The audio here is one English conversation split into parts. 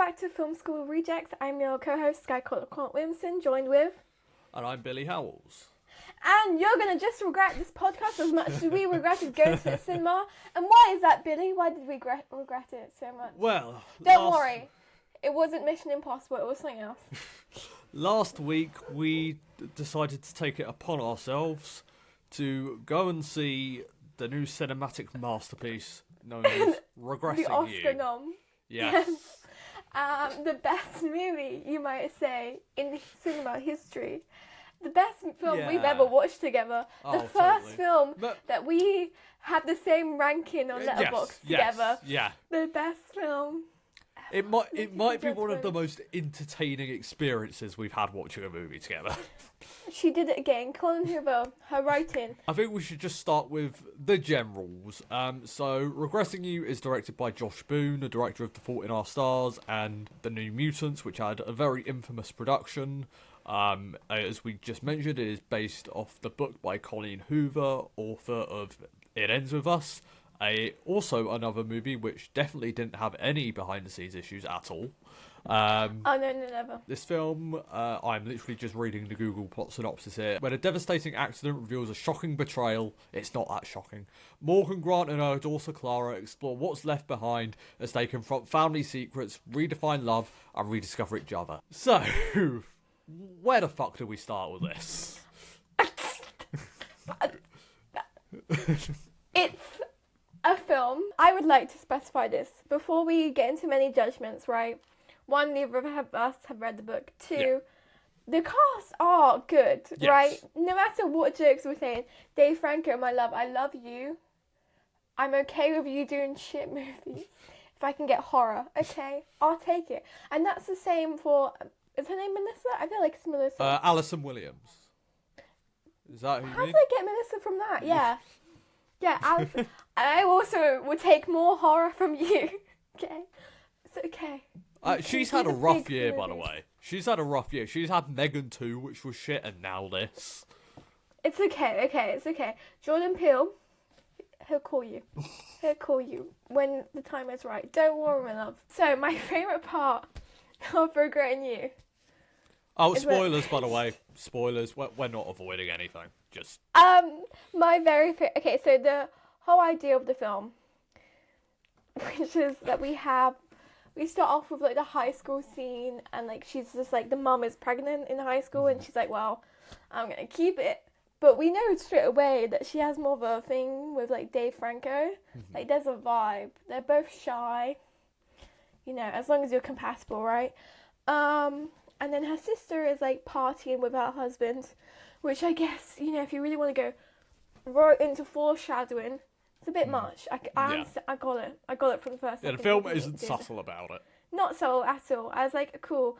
back to Film School Rejects. I'm your co-host, Skye Williamson, joined with... And I'm Billy Howells. And you're going to just regret this podcast as much as we regretted going to the cinema. And why is that, Billy? Why did we regret it so much? Well... Don't worry. It wasn't Mission Impossible, it was something else. Last week, we decided to take it upon ourselves to go and see the new cinematic masterpiece known as Regressing The Oscar You. nom. Yes. The best movie, you might say, in cinema history. The best film we've ever watched together. The first film that we had the same ranking on Letterboxd together. Yeah. The best film. It might be one of the most entertaining experiences we've had watching a movie together. She did it again. Colleen Hoover, her writing. I think we should just start with the generals. So, Regressing You is directed by Josh Boone, the director of The Fault in Our Stars and The New Mutants, which had a very infamous production. As we just mentioned, it is based off the book by Colleen Hoover, author of It Ends With Us. Also another movie which definitely didn't have any behind-the-scenes issues at all. No, never. This film, I'm literally just reading the Google plot synopsis here. When a devastating accident reveals a shocking betrayal, it's not that shocking. Morgan Grant and her daughter Clara explore what's left behind as they confront family secrets, redefine love, and rediscover each other. So, where the fuck do we start with this? It's a film. I would like to specify this before we get into many judgments, right? One, neither of us have read the book. Two, the casts are good, right? No matter what jokes we're saying. Dave Franco, my love, I love you. I'm okay with you doing shit movies. If I can get horror, okay? I'll take it. And that's the same for... Is her name Melissa? I feel like it's Melissa. Alison Williams. Is that who you How mean? did I get Melissa from that? Yeah. Yeah, Alison. I also would take more horror from you. Okay? It's okay. She's had a rough year, by the way. She's had a rough year. She's had Megan 2, which was shit, and now this. It's okay, it's okay. Jordan Peele, he'll call you. He'll call you when the time is right. Don't worry, my love. So, my favourite part of Regretting You. Oh, spoilers, by the way. Spoilers. We're not avoiding anything. Just... My very favorite... Okay, so the whole idea of the film, which is that we start off with, like, the high school scene, and, like, she's just, like, the mum is pregnant in high school, and she's like, well, I'm going to keep it. But we know straight away that she has more of a thing with, like, Dave Franco. Like, there's a vibe. They're both shy. You know, as long as you're compatible, right? And then her sister is, like, partying with her husband, which I guess, you know, if you really want to go right into foreshadowing, it's a bit much. I understand. I got it from the first Yeah, the film isn't subtle about it. Not subtle at all. I was like, cool.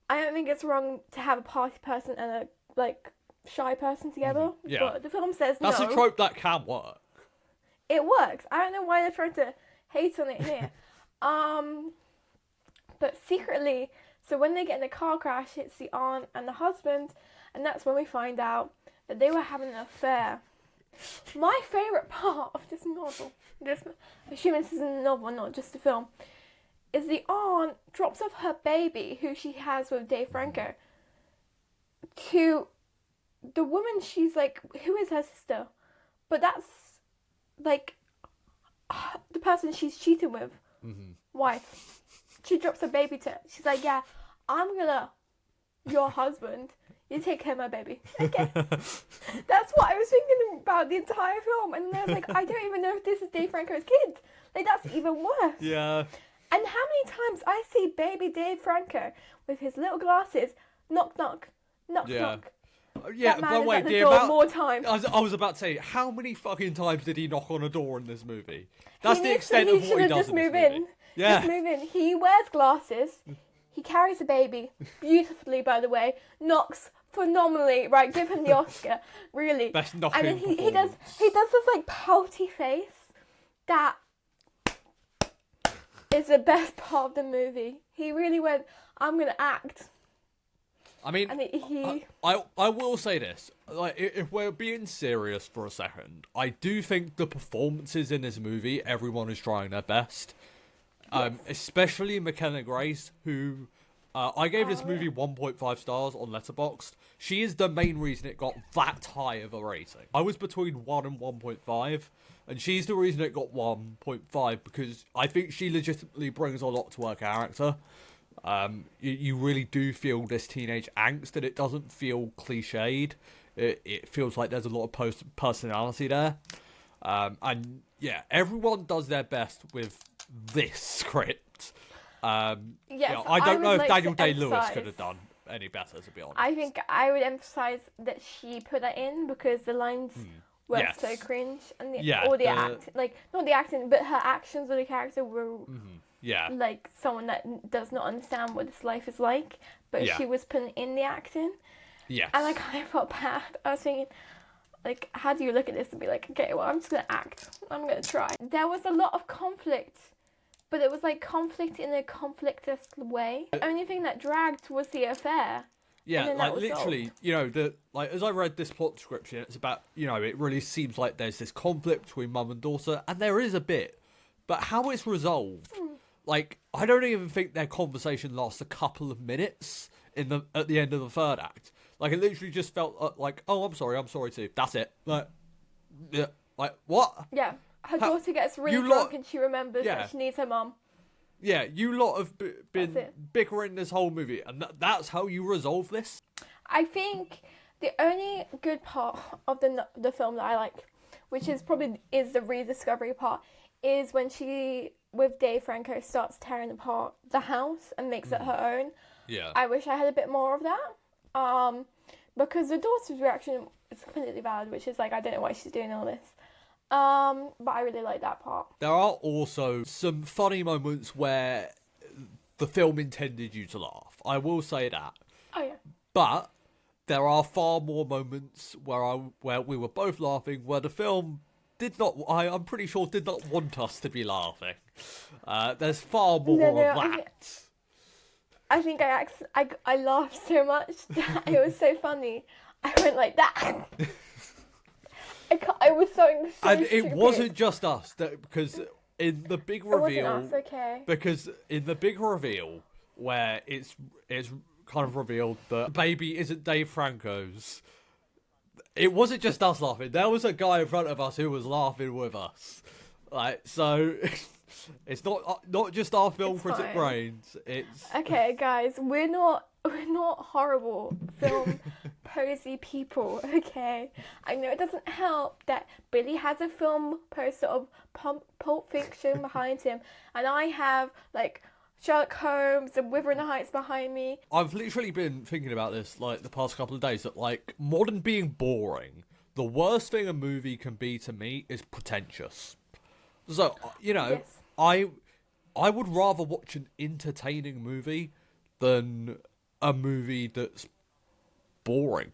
I don't think it's wrong to have a party person and a, like, shy person together. Yeah. But the film says That's no. a trope that can work. It works. I don't know why they're trying to hate on it here. But secretly, so when they get in the car crash, it's the aunt and the husband, and that's when we find out that they were having an affair. My favourite part of this novel, assuming this is a novel, not just a film, is the aunt drops off her baby, who she has with Dave Franco, to the woman she's like, who is her sister? But that's, like, the person she's cheating with. Wife. She drops her baby to her. She's like, yeah, your husband, you take care of my baby. Okay. That's what I was thinking about the entire film. And then I was like, I don't even know if this is Dave Franco's kid. Like, that's even worse. Yeah. And how many times I see baby Dave Franco with his little glasses, knock, knock, knock, knock. Yeah, that man by the is way, at the door more times. I was about to say, how many fucking times did he knock on a door in this movie? That's the extent he of what he does just in this move movie. in. Yeah. Just move in. He wears glasses. He carries a baby beautifully, by the way. Knocks phenomenally. Right, give him the Oscar. Really. Best knocking And then he does this, like, pouty face that is the best part of the movie. He really went, I'm gonna act. I mean, and I will say this, like, if we're being serious for a second, I do think the performances in this movie, everyone is trying their best. Especially McKenna Grace, who I gave this movie 1.5 stars on Letterboxd. She is the main reason it got that high of a rating. I was between 1 and 1.5, and she's the reason it got 1.5 because I think she legitimately brings a lot to her character. You really do feel this teenage angst, and it doesn't feel cliched. It feels like there's a lot of personality there. And yeah, everyone does their best with this script. I don't know if Daniel Day-Lewis could have done any better, to be honest. I think I would emphasize that she put that in because the lines were so cringe, and not the acting, but her actions of the character were like someone that does not understand what this life is like, but she was putting in the acting. Yes. And I kind of felt bad. I was thinking, like, how do you look at this and be like, okay, well, I'm just gonna act. I'm gonna try. There was a lot of conflict. But it was like conflict in a conflictist way. The only thing that dragged was the affair. Yeah, like literally, as I read this plot description, it's about, it really seems like there's this conflict between mum and daughter, and there is a bit. But how it's resolved, like, I don't even think their conversation lasts a couple of minutes at the end of the third act. Like, it literally just felt like, oh, I'm sorry too. That's it. Like, yeah, like, what? Yeah. Her daughter gets really drunk and she remembers that she needs her mum. Yeah, you lot have been bickering this whole movie, and that's how you resolve this? I think the only good part of the film that I like, which is probably the rediscovery part, is when she, with Dave Franco, starts tearing apart the house and makes it her own. Yeah. I wish I had a bit more of that. Because the daughter's reaction is completely valid, which is like, I don't know why she's doing all this. But I really like that part. There are also some funny moments where the film intended you to laugh. I will say that. Oh yeah. But there are far more moments where we were both laughing, where the film I'm pretty sure did not want us to be laughing. There's far more of that. I think I laughed so much that it was so funny. I went like that. I was so and stupid. It wasn't just us, because in the big reveal, it wasn't us, okay. Because in the big reveal where it's kind of revealed that the baby isn't Dave Franco's, it wasn't just us laughing. There was a guy in front of us who was laughing with us. Like, so it's not just our film critic brains. It's okay, guys. We're not horrible film posy people. Okay, I know it doesn't help that Billy has a film poster of Pulp Fiction behind him, and I have like Sherlock Holmes and Wuthering Heights behind me. I've literally been thinking about this like the past couple of days, that like, more than being boring, the worst thing a movie can be to me is pretentious. So, Yes. I would rather watch an entertaining movie than a movie that's boring.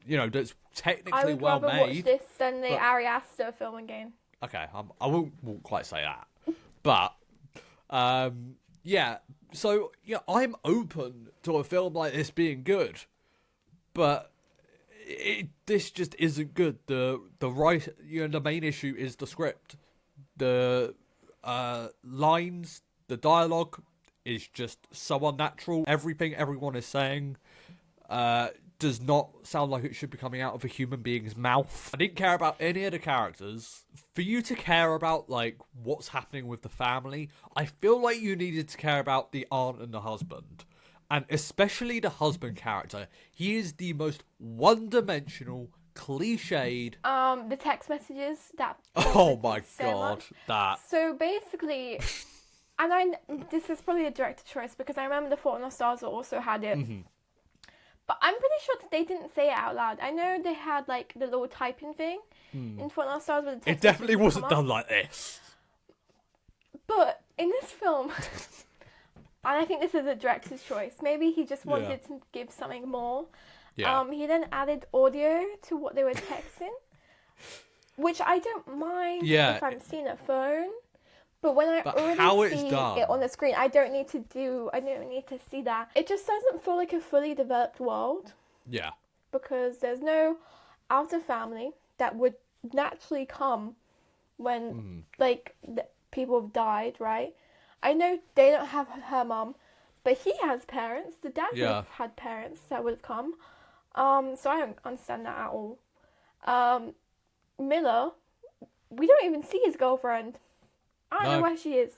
That's technically well made. I would rather watch this than the Ari Aster film again. Okay, I won't quite say that. But, yeah. So, I'm open to a film like this being good. But this just isn't good. The main issue is the script. The lines, the dialogue is just so unnatural. Everything everyone is saying does not sound like it should be coming out of a human being's mouth. I didn't care about any of the characters. For you to care about like what's happening with the family, I feel like you needed to care about the aunt and the husband. And especially the husband character. He is the most one-dimensional, cliched. The text messages that. Oh my so god, much. that. So basically, and this is probably a director choice because I remember The Fault in Our Stars also had it. Mm-hmm. But I'm pretty sure that they didn't say it out loud. I know they had like the little typing thing in Fault in Our Stars, but It definitely wasn't done like this. But in this film. And I think this is a director's choice. Maybe he just wanted to give something more. Yeah. He then added audio to what they were texting, which I don't mind if I'm seeing a phone. But when I already see it on the screen, I don't need to see that. It just doesn't feel like a fully developed world. Yeah. Because there's no outer family that would naturally come when like people have died, right? I know they don't have her mom, but he has parents. The dad would Yeah. have had parents that would have come. So I don't understand that at all. Miller, we don't even see his girlfriend. I don't know No. where she is.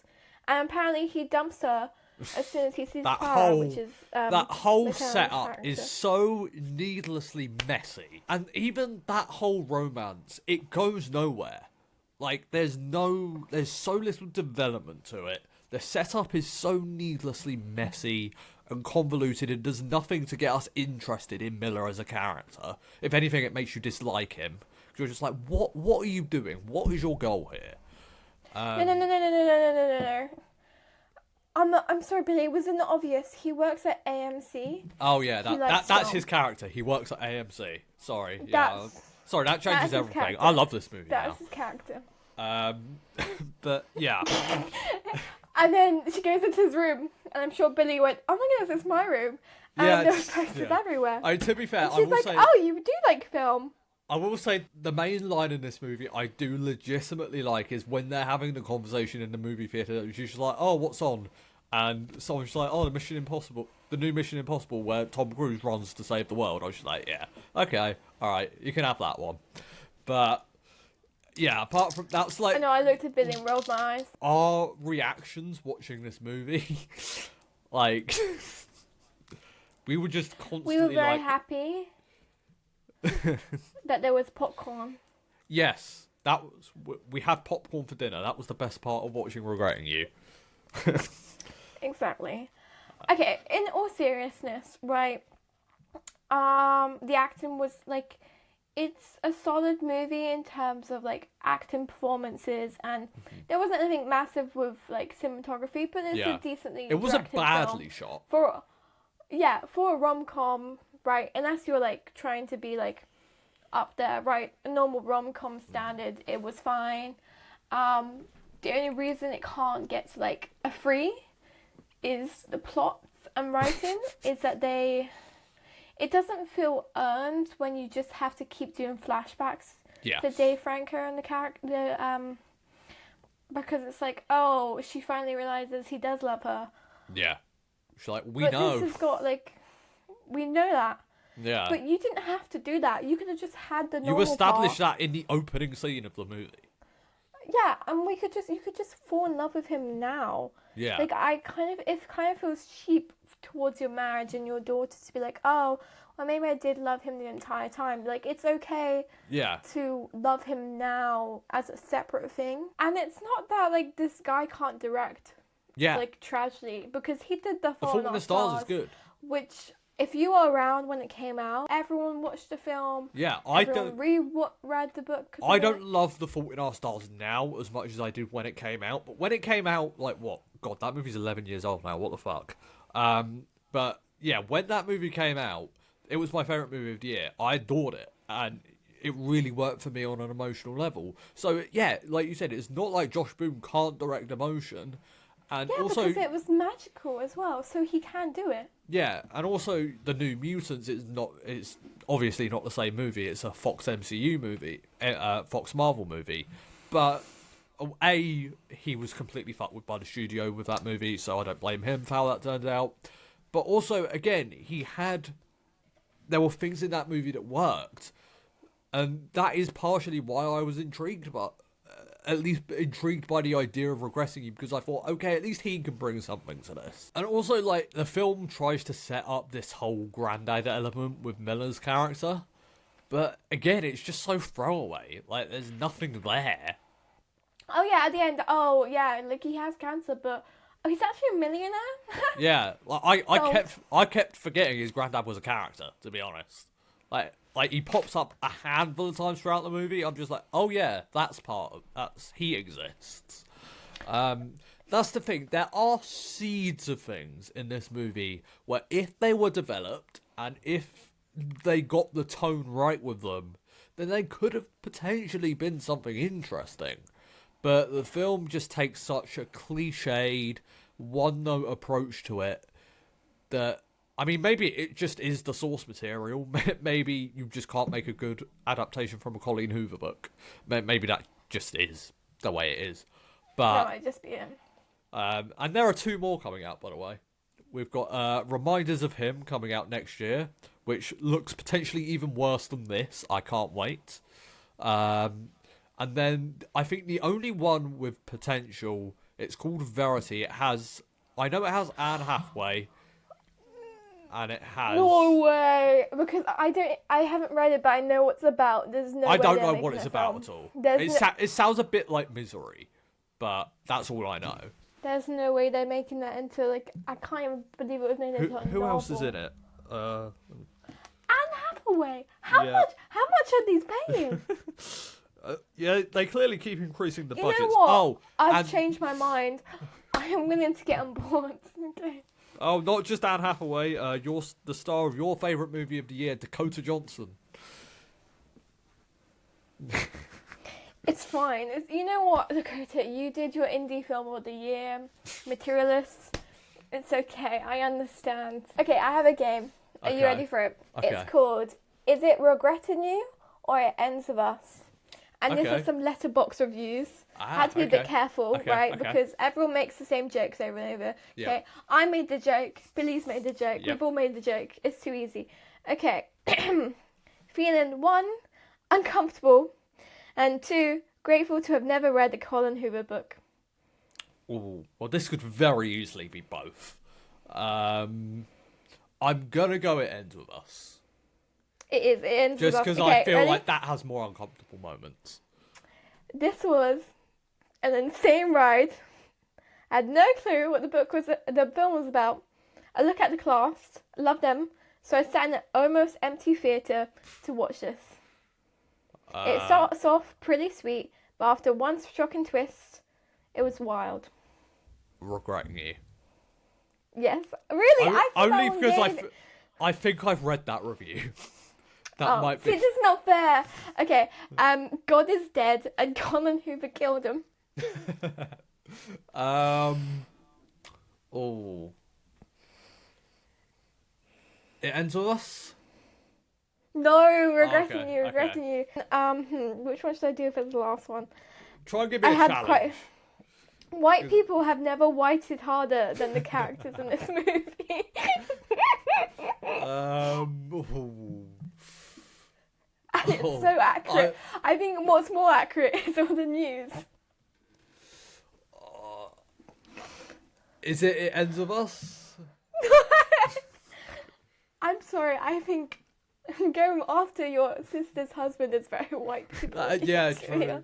And apparently he dumps her as soon as he sees That Clara, whole- which is That whole the Colonel's setup character. is so needlessly messy. And even that whole romance, it goes nowhere. Like, there's so little development to it. The setup is so needlessly messy and convoluted and does nothing to get us interested in Miller as a character. If anything, it makes you dislike him. You're just like, what are you doing? What is your goal here? No. I'm sorry, Billy. It wasn't obvious. He works at AMC. Oh yeah, that's film. his character. He works at AMC. Sorry, sorry, that that's changes his everything. character. I love this movie That's his character. now. But yeah, And then she goes into his room, and I'm sure Billy went, "Oh my goodness, it's my room." And Yeah, there were posters yeah. everywhere. to be fair, And she's like, "Oh, you do like film?" I will say the main line in this movie I do legitimately like is when they're having the conversation in the movie theater. She's just like, "Oh, what's on?" And someone's like, "Oh, the new Mission Impossible, where Tom Cruise runs to save the world." I was just like, "Yeah, okay, all right, you can have that one." But yeah, apart from that's I like know. I looked at Billy and rolled my eyes. our reactions watching this movie, like we were just constantly We were very like, happy that there was popcorn. yes, that was we had popcorn for dinner. That was the best part of watching Regretting You. Exactly. Okay, in all seriousness, right? The acting was like, it's a solid movie in terms of like acting performances, and there wasn't anything massive with like cinematography, but it's Yeah. a decently. It wasn't directed badly film. shot. For a rom-com, right? Unless you're like trying to be like up there, right? A normal rom-com standard, it was fine. The only reason it can't get to like a 3 is the plot and writing is that it doesn't feel earned when you just have to keep doing flashbacks Yeah. to Dave Franco and the character, because it's like, oh, she finally realizes he does love her. Yeah. She's like, we But know. this has got like, we know that. Yeah. But you didn't have to do that. You could have just had the normal You established part. that in the opening scene of the movie. Yeah, and you could just fall in love with him now. Yeah. Like it kind of feels cheap towards your marriage and your daughter to be like, oh, well maybe I did love him the entire time. Like it's okay Yeah. to love him now as a separate thing. And it's not that like this guy can't direct Yeah. like tragedy, because he did The The Fault Fault in the Stars is good. which if you were around when it came out, everyone watched the film. Yeah, I Everyone don't. read the book. 'Cause I of don't it. love The Fault in Our Stars now as much as I did when it came out. But when it came out, like what? God, that movie's 11 years old now. What the fuck? But yeah, when that movie came out, it was my favorite movie of the year. I adored it, and it really worked for me on an emotional level. So yeah, like you said, it's not like Josh Boone can't direct emotion, and Yeah, also because it was magical as well, so he can do it. yeah, and also the New Mutants is not. It's obviously not the same movie. It's a Fox MCU movie, Fox Marvel movie, but. He was completely fucked with by the studio with that movie, so I don't blame him for how that turned out. But also, again, there were things in that movie that worked, and that is partially why I was intrigued, but at least intrigued by the idea of regressing you, because I thought, okay, at least he can bring something to this. And also, like, the film tries to set up this whole granddad element with Miller's character, but again, it's just so throwaway. Like, there's nothing there. Oh yeah, at the end, oh yeah, like he has cancer, but he's actually a millionaire. Yeah, like So- I kept forgetting his granddad was a character, to be honest. Like he pops up a handful of times throughout the movie. I'm just like, oh yeah, he exists. That's the thing. There are seeds of things in this movie where if they were developed and if they got the tone right with them, then they could have potentially been something interesting. But the film just takes such a cliched, one-note approach to it that, I mean, maybe it just is the source material. Maybe you just can't make a good adaptation from a Colleen Hoover book. Maybe that just is the way it is. That But might just be it. And there are 2 more coming out, by the way. We've got Reminders of Him coming out next year, which looks potentially even worse than this. I can't wait. And then I think the only one with potential, it's called Verity. I know it has Anne Hathaway, and it has... No way! Because I haven't read it, but I know what it's about. There's no I way don't they're know making what it's a about film. at all. It sounds a bit like Misery, but that's all I know. There's no way they're making that into, like, I can't even believe it was made into a novel. Who else is in it? Anne Hathaway! How much are these paying? Yeah, they clearly keep increasing the budgets. You know what? Oh, I've changed my mind. I am willing to get on board. Okay. Oh, not just Anne Hathaway. The star of your favourite movie of the year, Dakota Johnson. It's fine. You know what, Dakota? You did your indie film of the year, Materialists. It's okay. I understand. Okay, I have a game. Are you ready for it? Okay. It's called Is It Regretting You or It Ends With Us? And this is some Letterboxd reviews. I had to be a bit careful, right? Okay. Because everyone makes the same jokes over and over. Yeah. Okay, I made the joke. Billy's made the joke. Yep. We've all made the joke. It's too easy. Okay. Feeling 1, uncomfortable, and 2, grateful to have never read the Colleen Hoover book. Ooh, well, this could very easily be both. I'm gonna go It Ends With Us. It ends with us. Just because Okay, I feel ready? like that has more uncomfortable moments. This was an insane ride. I had no clue what the film was about. I look at the cast, love them, so I sat in an almost empty theatre to watch this. It starts off pretty sweet, but after one shocking twist, it was wild. Regretting You. Yes, really. Only because I think I've read that review. That might be. See, this is not fair. Okay, God is dead, and Colleen Hoover killed him. Oh. It Ends With Us? No, regretting you. Which one should I do for the last one? Try and give me a challenge. White people have never whited harder than the characters in this movie. And it's so accurate. I think what's more accurate is all the news. Is it Ends With Us? I'm sorry, I think going after your sister's husband is very white people. Yeah, true.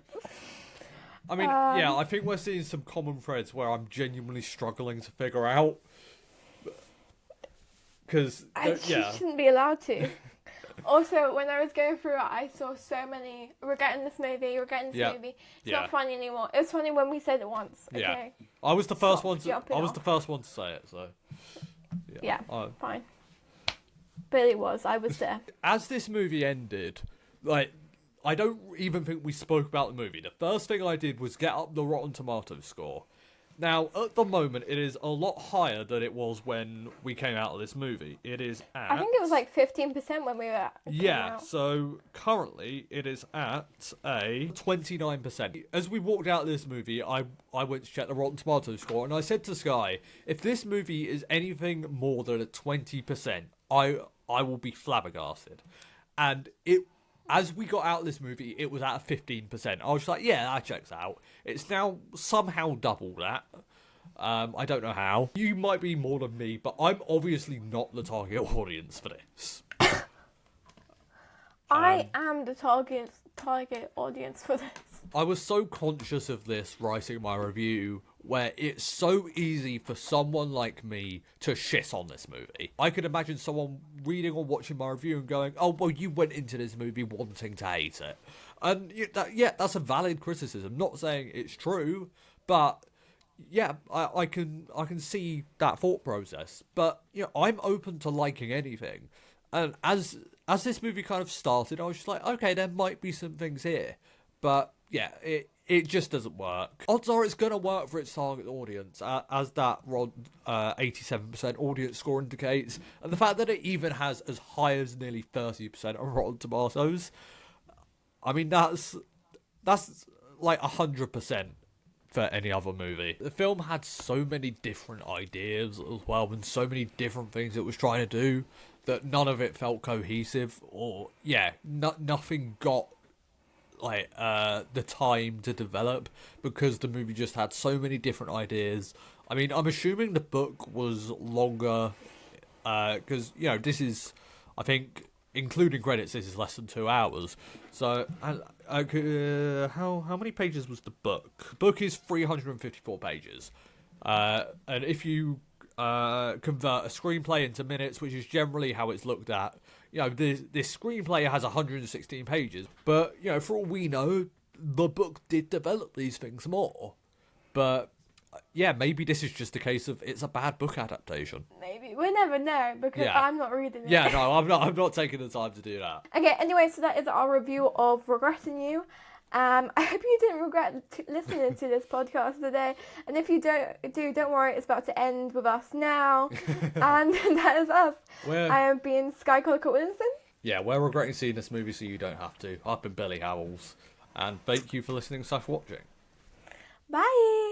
I mean, yeah, I think we're seeing some common threads where I'm genuinely struggling to figure out. Because, yeah. Shouldn't be allowed to. Also, when I was going through it, I saw so many regretting this movie. It's not funny anymore. It was funny when we said it once. Okay. Yeah. I was the first one to say it, so. Yeah, fine. Billy was. I was there. As this movie ended, like, I don't even think we spoke about the movie. The first thing I did was get up the Rotten Tomatoes score. Now, at the moment, it is a lot higher than it was when we came out of this movie. It is at... I think it was like 15% when we were out. So currently it is at a 29%. As we walked out of this movie, I went to check the Rotten Tomatoes score, and I said to Skye, if this movie is anything more than a 20%, I will be flabbergasted. And as we got out of this movie, it was at 15%. I was like, yeah, that checks out. It's now somehow double that. I don't know how. You might be more than me, but I'm obviously not the target audience for this. I am the target audience for this. I was so conscious of this writing my review, where it's so easy for someone like me to shit on this movie. I could imagine someone reading or watching my review and going, oh, well, you went into this movie wanting to hate it. And that's a valid criticism. Not saying it's true, but yeah, I can see that thought process. But I'm open to liking anything. And as this movie kind of started, I was just like, okay, there might be some things here. But yeah, it just doesn't work. Odds are it's going to work for its target audience, as that 87% audience score indicates. And the fact that it even has as high as nearly 30% on Rotten Tomatoes, I mean, that's like 100% for any other movie. The film had so many different ideas as well, and so many different things it was trying to do, that none of it felt cohesive, or nothing got like the time to develop, because the movie just had so many different ideas. I mean, I'm assuming the book was longer, because this is, I think, including credits, this is less than 2 hours. So, how many pages was the book? The book is 354 pages, and if you convert a screenplay into minutes, which is generally how it's looked at, this screenplay has 116 pages. But for all we know, the book did develop these things more. But yeah, maybe this is just a case of it's a bad book adaptation. Maybe. We'll never know, because I'm not reading it. Yeah, no, I'm not taking the time to do that. Okay, anyway, so that is our review of Regretting You. I hope you didn't regret listening to this podcast today. And if you don't worry, it's about to end with us now. And that is us. I am being Skye Williamson. Yeah, we're regretting seeing this movie, so you don't have to. I've been Billy Howells. And thank you for listening / watching. Bye.